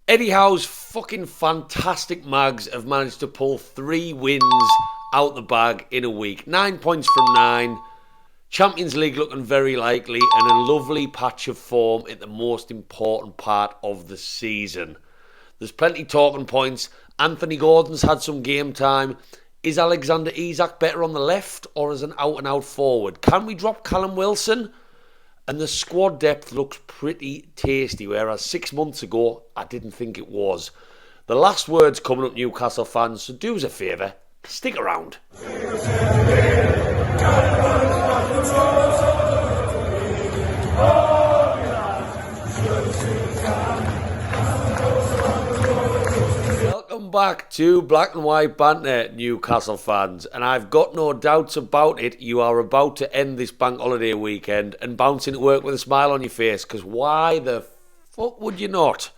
Eddie Howe's fucking fantastic Mags have managed to pull 3 wins out the bag in a week. 9 points from 9. Champions League looking very likely, and a lovely patch of form at the most important part of the season. There's plenty talking points. Anthony Gordon's had some game time. Is Alexander Isak better on the left or as an out-and-out forward? Can we drop Callum Wilson? And the squad depth looks pretty tasty, whereas 6 months ago, I didn't think it was. The last word's coming up, Newcastle fans, so do us a favour, stick around. Welcome back to Black and White Banter, Newcastle fans, and I've got no doubts about it. You are about to end this bank holiday weekend and bounce into work with a smile on your face, because why the fuck would you not?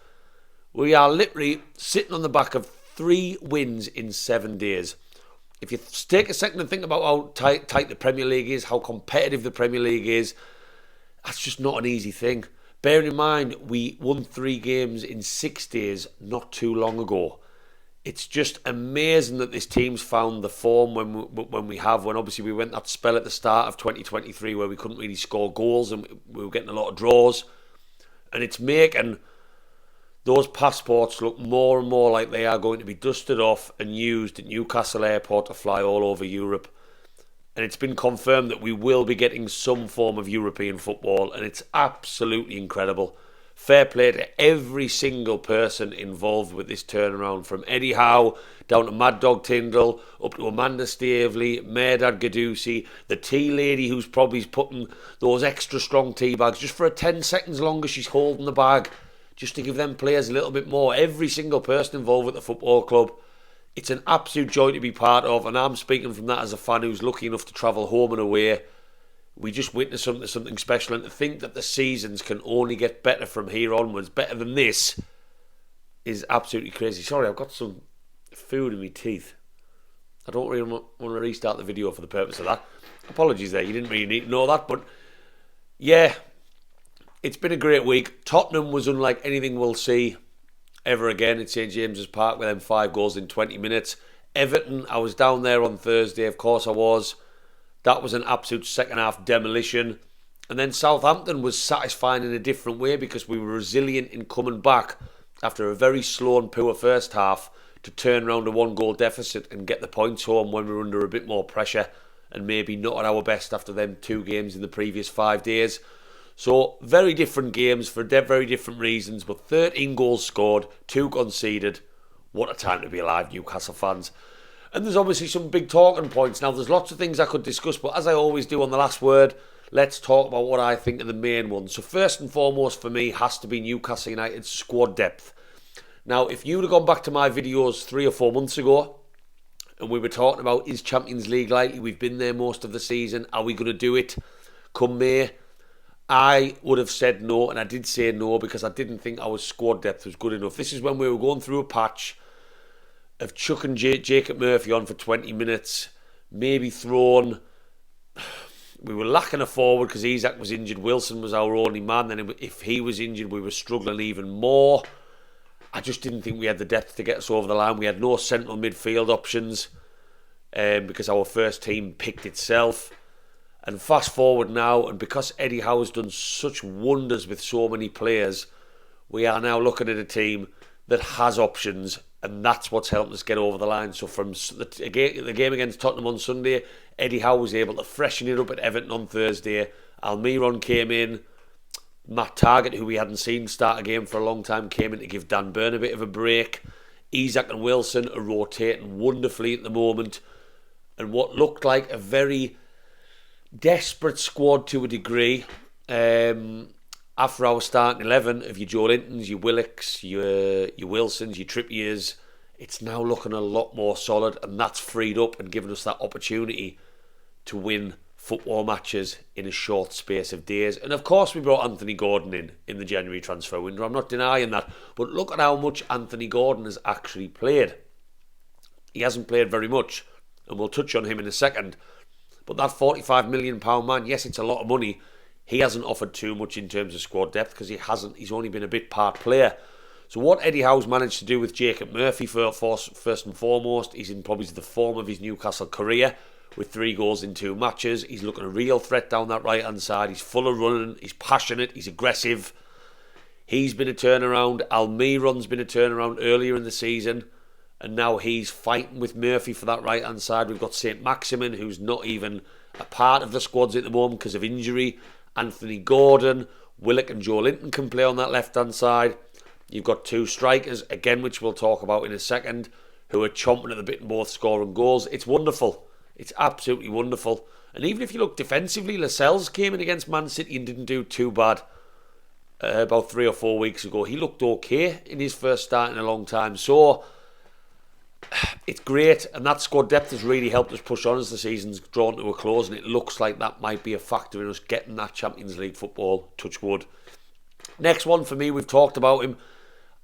We are literally sitting on the back of 3 wins in 7 days. If you take a second and think about how tight the Premier League is, how competitive the Premier League is, that's just not an easy thing. Bearing in mind, we won 3 games in 6 days not too long ago. It's just amazing that this team's found the form when obviously we went that spell at the start of 2023 where we couldn't really score goals and we were getting a lot of draws. And it's making those passports look more and more like they are going to be dusted off and used at Newcastle Airport to fly all over Europe. And it's been confirmed that we will be getting some form of European football, and it's absolutely incredible. Fair play to every single person involved with this turnaround, from Eddie Howe down to Mad Dog Tyndall, up to Amanda Stavely, Mehrdad Gadusi, the tea lady who's probably putting those extra strong tea bags just for a 10 seconds longer she's holding the bag, just to give them players a little bit more. Every single person involved with the football club. It's an absolute joy to be part of, and I'm speaking from that as a fan who's lucky enough to travel home and away. We just witnessed something special, and to think that the seasons can only get better from here onwards, better than this, is absolutely crazy. Sorry, I've got some food in my teeth. I don't really want to restart the video for the purpose of that. Apologies there, you didn't really need to know that, but yeah, it's been a great week. Tottenham was unlike anything we'll see ever again at St James's Park with them 5 goals in 20 minutes. Everton, I was down there on Thursday, of course I was. That was an absolute second half demolition. And then Southampton was satisfying in a different way because we were resilient in coming back after a very slow and poor first half to turn around a 1-goal deficit and get the points home when we were under a bit more pressure and maybe not at our best after them 2 games in the previous 5 days. So, very different games for very different reasons, but 13 goals scored, 2 conceded. What a time to be alive, Newcastle fans. And there's obviously some big talking points. Now, there's lots of things I could discuss, but as I always do on the last word, let's talk about what I think are the main ones. So, first and foremost for me has to be Newcastle United's squad depth. Now, if you would have gone back to my videos 3 or 4 months ago, and we were talking about, is Champions League likely? We've been there most of the season. Are we going to do it come May? I would have said no, and I did say no because I didn't think our squad depth was good enough. This is when we were going through a patch of chucking Jacob Murphy on for 20 minutes, maybe thrown. We were lacking a forward because Isak was injured. Wilson was our only man. Then if he was injured, we were struggling even more. I just didn't think we had the depth to get us over the line. We had no central midfield options because our first team picked itself. And fast forward now, and because Eddie Howe has done such wonders with so many players, we are now looking at a team that has options, and that's what's helped us get over the line. So from the game against Tottenham on Sunday, Eddie Howe was able to freshen it up at Everton on Thursday. Almiron came in. Matt Targett, who we hadn't seen start a game for a long time, came in to give Dan Burn a bit of a break. Isak and Wilson are rotating wonderfully at the moment. And what looked like a very desperate squad to a degree, after our starting 11 of your Joe Lintons, your Willocks, your Wilsons, your Trippiers, it's now looking a lot more solid, and that's freed up and given us that opportunity to win football matches in a short space of days. And of course we brought Anthony Gordon in the January transfer window. I'm not denying that, but look at how much Anthony Gordon has actually played. He hasn't played very much, and we'll touch on him in a second. But that £45 million man, yes, it's a lot of money. He hasn't offered too much in terms of squad depth because he's only been a bit part player. So what Eddie Howe's managed to do with Jacob Murphy, first and foremost, he's in probably the form of his Newcastle career with 3 goals in 2 matches. He's looking a real threat down that right-hand side. He's full of running. He's passionate. He's aggressive. He's been a turnaround. Almiron's been a turnaround earlier in the season. And now he's fighting with Murphy for that right-hand side. We've got St. Maximin, who's not even a part of the squads at the moment because of injury. Anthony Gordon, Willock and Joe Linton can play on that left-hand side. You've got 2 strikers, again, which we'll talk about in a second, who are chomping at the bit and both scoring goals. It's wonderful. It's absolutely wonderful. And even if you look defensively, Lascelles came in against Man City and didn't do too bad about 3 or 4 weeks ago. He looked okay in his first start in a long time. So it's great, and that squad depth has really helped us push on as the season's drawn to a close, and it looks like that might be a factor in us getting that Champions League football, touch wood. Next one for me, we've talked about him,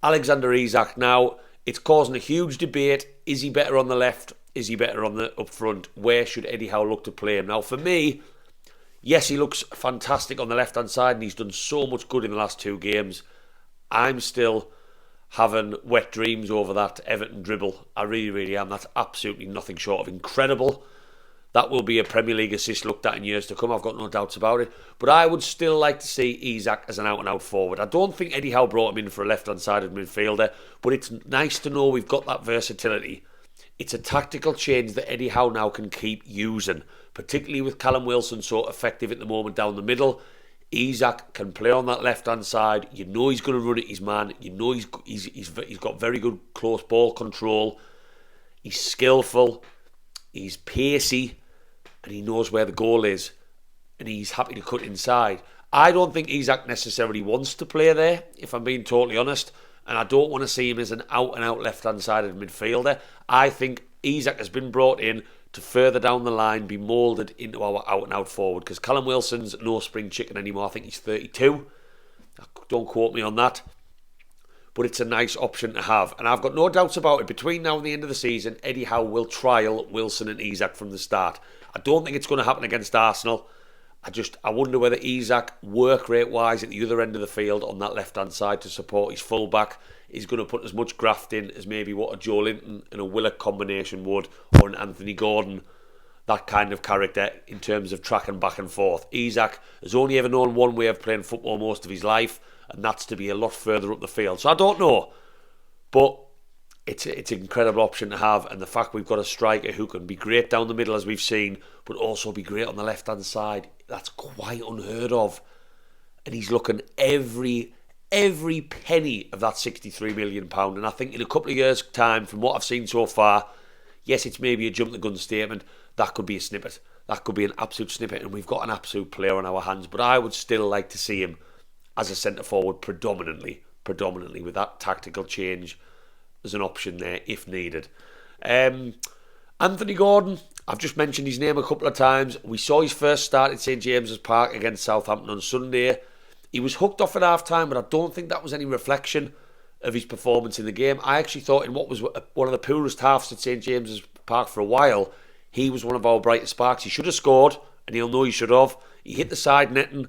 Alexander Isak. Now, it's causing a huge debate. Is he better on the left? Is he better on the up front? Where should Eddie Howe look to play him? Now, for me, yes, he looks fantastic on the left-hand side, and he's done so much good in the last 2 games. I'm still having wet dreams over that Everton dribble. I really, really am. That's absolutely nothing short of incredible. That will be a Premier League assist looked at in years to come. I've got no doubts about it. But I would still like to see Isak as an out-and-out forward. I don't think Eddie Howe brought him in for a left-hand sided midfielder, but it's nice to know we've got that versatility. It's a tactical change that Eddie Howe now can keep using, particularly with Callum Wilson so effective at the moment down the middle. Isak can play on that left-hand side. You know he's going to run at his man. You know he's got very good close ball control. He's skillful. He's pacey. And he knows where the goal is. And he's happy to cut inside. I don't think Isak necessarily wants to play there, if I'm being totally honest. And I don't want to see him as an out-and-out left-hand sided midfielder. I think Isak has been brought in to further down the line be moulded into our out-and-out forward, because Callum Wilson's no spring chicken anymore. I think he's 32. Don't quote me on that. But it's a nice option to have. And I've got no doubts about it. Between now and the end of the season, Eddie Howe will trial Wilson and Isak from the start. I don't think it's going to happen against Arsenal. I wonder whether Isak, work rate-wise, at the other end of the field on that left-hand side to support his full-back, is going to put as much graft in as maybe what a Joe Linton and a Willock combination would, or an Anthony Gordon, that kind of character in terms of tracking back and forth. Isak has only ever known one way of playing football most of his life, and that's to be a lot further up the field. So I don't know, but it's an incredible option to have, and the fact we've got a striker who can be great down the middle as we've seen, but also be great on the left-hand side, that's quite unheard of. And he's looking every penny of that £63 million. And I think in a couple of years' time, from what I've seen so far, yes, it's maybe a jump-the-gun statement, that could be a snippet. That could be an absolute snippet, and we've got an absolute player on our hands. But I would still like to see him as a centre-forward predominantly with that tactical change as an option there if needed. Anthony Gordon, I've just mentioned his name a couple of times. We saw his first start at St James's Park against Southampton on Sunday. He was hooked off at half-time, but I don't think that was any reflection of his performance in the game. I actually thought in what was one of the poorest halves at St James's Park for a while, he was one of our brightest sparks. He should have scored, and he'll know he should have. He hit the side netting.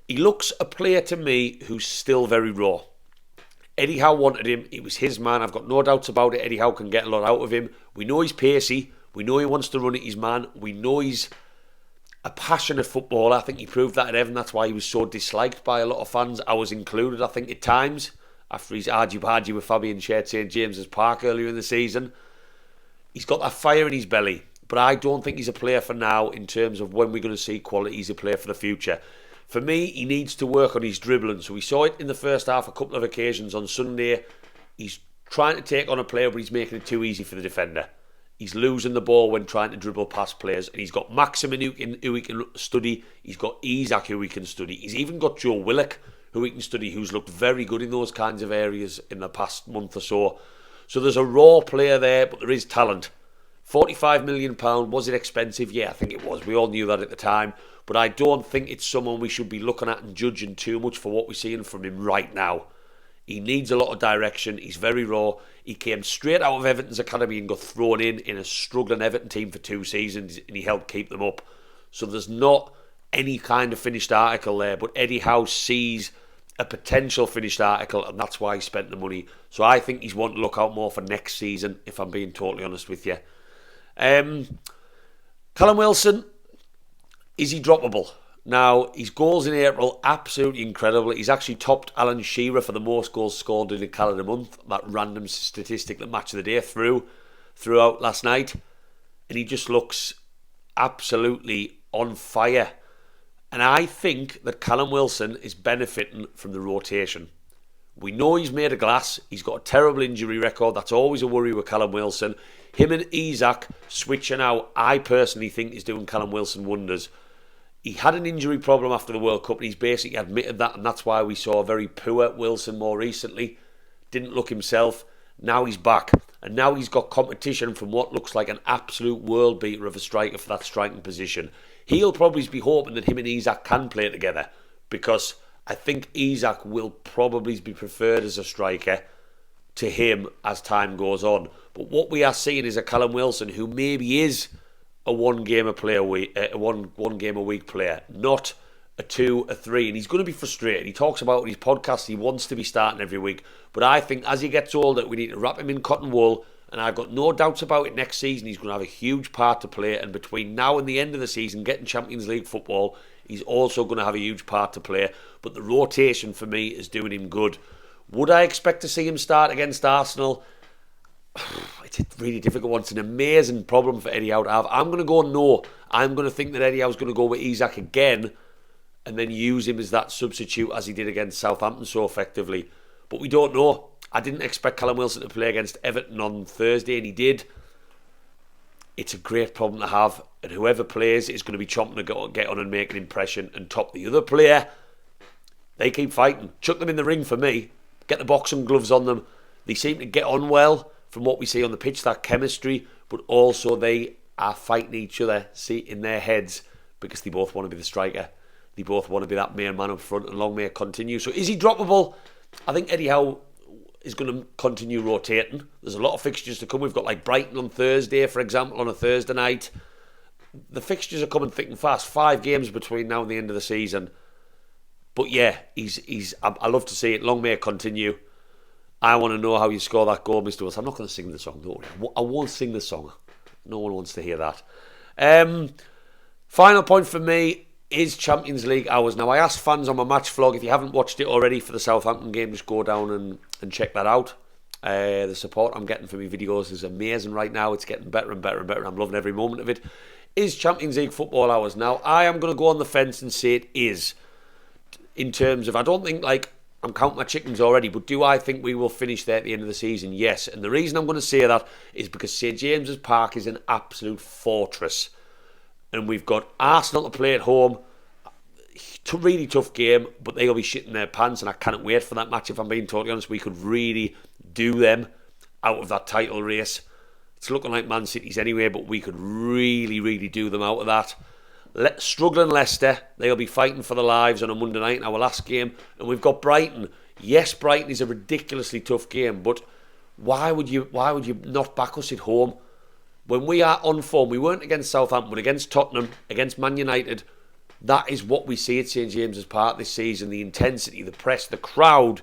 He looks a player to me who's still very raw. Eddie Howe wanted him. It was his man. I've got no doubts about it. Eddie Howe can get a lot out of him. We know he's pacey. We know he wants to run at his man. We know he's a passionate footballer. I think he proved that at Everton. That's why he was so disliked by a lot of fans. I was included, I think, at times, after he's argy-bargy with Fabian shared St James's Park earlier in the season. He's got that fire in his belly. But I don't think he's a player for now in terms of when we're going to see quality. He's a player for the future. For me, he needs to work on his dribbling. So we saw it in the first half a couple of occasions on Sunday. He's trying to take on a player, but he's making it too easy for the defender. He's losing the ball when trying to dribble past players. And he's got Maximin who he can study. He's got Isak who he can study. He's even got Joe Willock who he can study, who's looked very good in those kinds of areas in the past month or so. So there's a raw player there, but there is talent. £45 million, was it expensive? Yeah, I think it was. We all knew that at the time. But I don't think it's someone we should be looking at and judging too much for what we're seeing from him right now. He needs a lot of direction. He's very raw. He came straight out of Everton's academy and got thrown in a struggling Everton team for 2 seasons, and he helped keep them up. So there's not any kind of finished article there, but Eddie Howe sees a potential finished article, and that's why he spent the money. So I think he's one to look out more for next season, if I'm being totally honest with you. Callum Wilson, is he droppable? Now, his goals in April, absolutely incredible. He's actually topped Alan Shearer for the most goals scored in a calendar month. That random statistic that Match of the Day throughout last night. And he just looks absolutely on fire. And I think that Callum Wilson is benefiting from the rotation. We know he's made of glass. He's got a terrible injury record. That's always a worry with Callum Wilson. Him and Isak switching out, I personally think is doing Callum Wilson wonders. He had an injury problem after the World Cup and he's basically admitted that, and that's why we saw a very poor Wilson more recently. Didn't look himself. Now he's back. And now he's got competition from what looks like an absolute world beater of a striker for that striking position. He'll probably be hoping that him and Isak can play together, because I think Isak will probably be preferred as a striker to him as time goes on. But what we are seeing is a Callum Wilson who maybe is a one game a week player, not a 2, a 3, and he's going to be frustrated. He talks about in his podcast he wants to be starting every week, but I think as he gets older we need to wrap him in cotton wool, and I've got no doubts about it. Next season he's going to have a huge part to play, and between now and the end of the season getting Champions League football, he's also going to have a huge part to play. But the rotation for me is doing him good. Would I expect to see him start against Arsenal? It's a really difficult one. It's an amazing problem for Eddie Howe to have. I'm going to go no. I'm going to think that Eddie Howe's going to go with Isak again and then use him as that substitute as he did against Southampton so effectively. But we don't know. I didn't expect Callum Wilson to play against Everton on Thursday, and he did. It's a great problem to have, and whoever plays is going to be chomping to get on and make an impression and top the other player. They keep fighting. Chuck them in the ring for me. Get the boxing gloves on them. They seem to get on well from what we see on the pitch, that chemistry, but also they are fighting each other, see, in their heads, because they both want to be the striker. They both want to be that main man up front, and long may it continue. So is he droppable? I think Eddie Howe is going to continue rotating. There's a lot of fixtures to come. We've got like Brighton on Thursday, for example, on a Thursday night. The fixtures are coming thick and fast. 5 games between now and the end of the season. But yeah, I love to see it. Long may it continue. I want to know how you score that goal, Mr. Wilson. I'm not going to sing the song, don't worry. I won't sing the song. No one wants to hear that. Final point for me is Champions League hours. Now, I asked fans on my match vlog, if you haven't watched it already for the Southampton game, just go down and check that out. The support I'm getting for my videos is amazing right now. It's getting better and better and better. I'm loving every moment of it. Is Champions League football hours? Now, I am going to go on the fence and say it is. In terms of, I don't think, like, I'm counting my chickens already, but do I think we will finish there at the end of the season? Yes. And the reason I'm going to say that is because St James's Park is an absolute fortress. And we've got Arsenal to play at home. Really tough game, but they'll be shitting their pants, and I cannot wait for that match, if I'm being totally honest. We could really do them out of that title race. It's looking like Man City's anyway, but we could really, really do them out of that. Struggling Leicester, they'll be fighting for their lives on a Monday night in our last game. And we've got Brighton. Yes, Brighton is a ridiculously tough game, but why would you not back us at home? When we are on form, we weren't against Southampton, but against Tottenham, against Man United. That is what we see at St James's Park this season. The intensity, the press, the crowd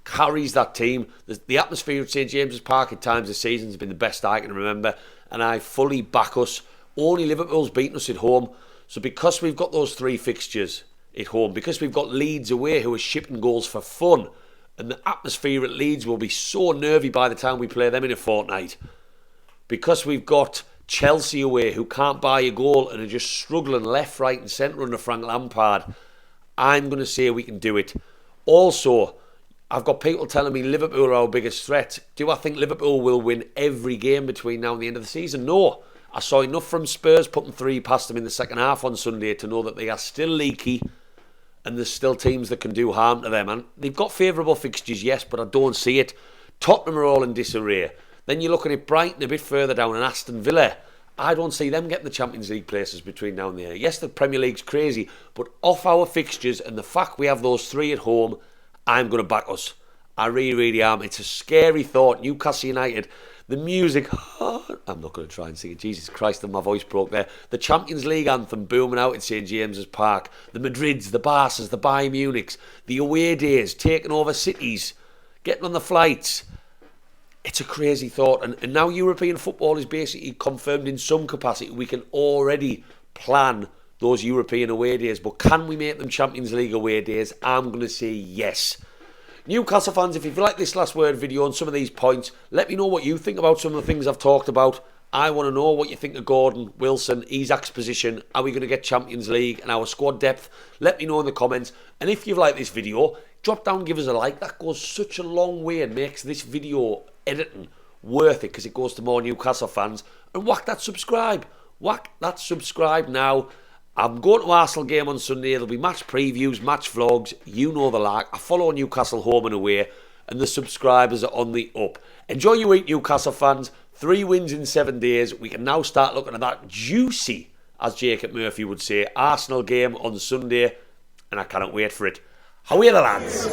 carries that team. The atmosphere at St James's Park at times this season has been the best I can remember, and I fully back us. Only Liverpool's beaten us at home. So because we've got those 3 fixtures at home, because we've got Leeds away who are shipping goals for fun, and the atmosphere at Leeds will be so nervy by the time we play them in a fortnight, because we've got Chelsea away who can't buy a goal and are just struggling left, right and centre under Frank Lampard, I'm going to say we can do it. Also, I've got people telling me Liverpool are our biggest threat. Do I think Liverpool will win every game between now and the end of the season? No. I saw enough from Spurs putting 3 past them in the second half on Sunday to know that they are still leaky and there's still teams that can do harm to them. And they've got favourable fixtures, yes, but I don't see it. Tottenham are all in disarray. Then you're looking at Brighton a bit further down and Aston Villa. I don't see them getting the Champions League places between now and then. Yes, the Premier League's crazy, but off our fixtures and the fact we have those 3 at home, I'm going to back us. I really, really am. It's a scary thought. Newcastle United, the music, I'm not going to try and sing it. Jesus Christ, my voice broke there. The Champions League anthem booming out at St James's Park. The Madrids, the Barças, the Bayern Munichs, the away days, taking over cities, getting on the flights. It's a crazy thought. And now European football is basically confirmed in some capacity. We can already plan those European away days. But can we make them Champions League away days? I'm going to say yes. Newcastle fans, if you've liked this last word video on some of these points, let me know what you think about some of the things I've talked about. I want to know what you think of Gordon, Wilson, Isak's position. Are we going to get Champions League and our squad depth? Let me know in the comments. And if you've liked this video, drop down, give us a like. That goes such a long way and makes this video editing worth it because it goes to more Newcastle fans. And whack that subscribe. Whack that subscribe now. I'm going to Arsenal game on Sunday. There'll be match previews, match vlogs. You know the like. I follow Newcastle home and away, and the subscribers are on the up. Enjoy your week, Newcastle fans. 3 wins in 7 days. We can now start looking at that juicy, as Jacob Murphy would say, Arsenal game on Sunday, and I cannot wait for it. How are the lads?